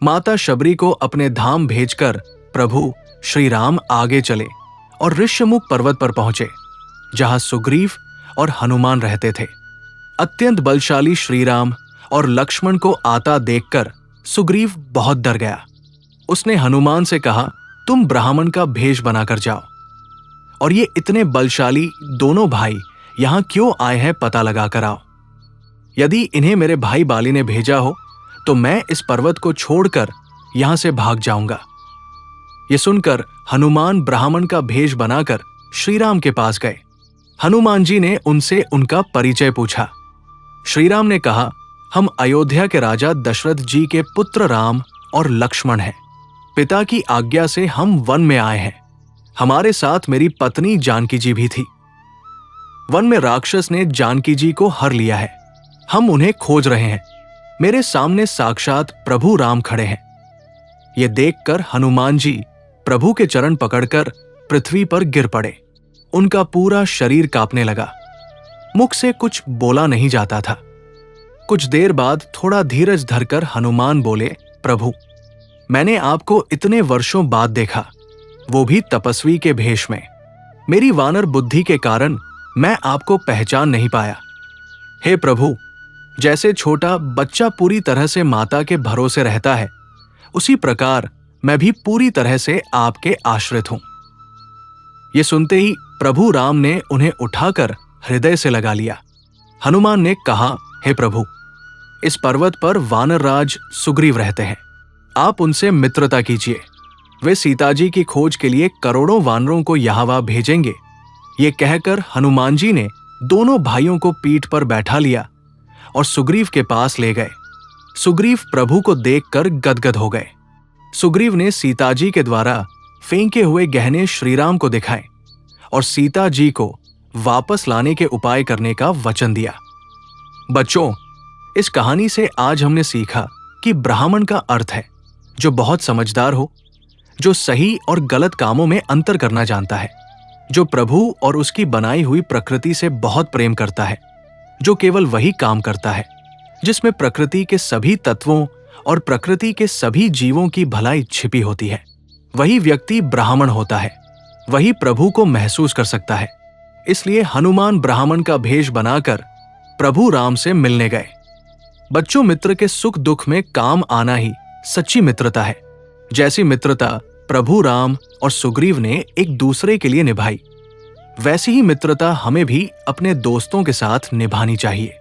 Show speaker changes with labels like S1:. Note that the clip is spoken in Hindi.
S1: माता शबरी को अपने धाम भेजकर प्रभु श्री राम आगे चले और ऋष्यमुख पर्वत पर पहुंचे, जहां सुग्रीव और हनुमान रहते थे। अत्यंत बलशाली श्रीराम और लक्ष्मण को आता देखकर सुग्रीव बहुत डर गया। उसने हनुमान से कहा, तुम ब्राह्मण का भेष बनाकर जाओ, और ये इतने बलशाली दोनों भाई यहां क्यों आए हैं पता लगा कर आओ। यदि इन्हें मेरे भाई बाली ने भेजा हो तो मैं इस पर्वत को छोड़कर यहां से भाग जाऊंगा। ये सुनकर हनुमान ब्राह्मण का भेष बनाकर श्रीराम के पास गए। हनुमान जी ने उनसे उनका परिचय पूछा। श्रीराम ने कहा, हम अयोध्या के राजा दशरथ जी के पुत्र राम और लक्ष्मण हैं। पिता की आज्ञा से हम वन में आए हैं। हमारे साथ मेरी पत्नी जानकी जी भी थी। वन में राक्षस ने जानकी जी को हर लिया है। हम उन्हें खोज रहे हैं। मेरे सामने साक्षात प्रभु राम खड़े हैं। ये देखकर हनुमान जी प्रभु के चरण पकड़कर पृथ्वी पर गिर पड़े। उनका पूरा शरीर कांपने लगा। मुख से कुछ बोला नहीं जाता था। कुछ देर बाद थोड़ा धीरज धरकर हनुमान बोले, प्रभु, मैंने आपको इतने वर्षों बाद देखा, वो भी तपस्वी के भेष में। मेरी वानर बुद्धि के कारण मैं आपको पहचान नहीं पाया। हे प्रभु, जैसे छोटा बच्चा पूरी तरह से माता के भरोसे रहता है, उसी प्रकार मैं भी पूरी तरह से आपके आश्रित हूं। ये सुनते ही प्रभु राम ने उन्हें उठाकर हृदय से लगा लिया। हनुमान ने कहा, हे प्रभु, इस पर्वत पर वानरराज सुग्रीव रहते हैं। आप उनसे मित्रता कीजिए। वे सीता जी की खोज के लिए करोड़ों वानरों को यहाँ भेजेंगे। ये कहकर हनुमान जी ने दोनों भाइयों को पीठ पर बैठा लिया और सुग्रीव के पास ले गए। सुग्रीव प्रभु को देखकर गदगद हो गए। सुग्रीव ने सीता जी के द्वारा फेंके हुए गहने श्रीराम को दिखाए और सीता जी को वापस लाने के उपाय करने का वचन दिया। बच्चों, इस कहानी से आज हमने सीखा कि ब्राह्मण का अर्थ है जो बहुत समझदार हो, जो सही और गलत कामों में अंतर करना जानता है, जो प्रभु और उसकी बनाई हुई प्रकृति से बहुत प्रेम करता है, जो केवल वही काम करता है जिसमें प्रकृति के सभी तत्वों और प्रकृति के सभी जीवों की भलाई छिपी होती है। वही व्यक्ति ब्राह्मण होता है, वही प्रभु को महसूस कर सकता है। इसलिए हनुमान ब्राह्मण का भेष बनाकर प्रभु राम से मिलने गए। बच्चों, मित्र के सुख दुख में काम आना ही सच्ची मित्रता है। जैसी मित्रता प्रभु राम और सुग्रीव ने एक दूसरे के लिए निभाई, वैसी ही मित्रता हमें भी अपने दोस्तों के साथ निभानी चाहिए।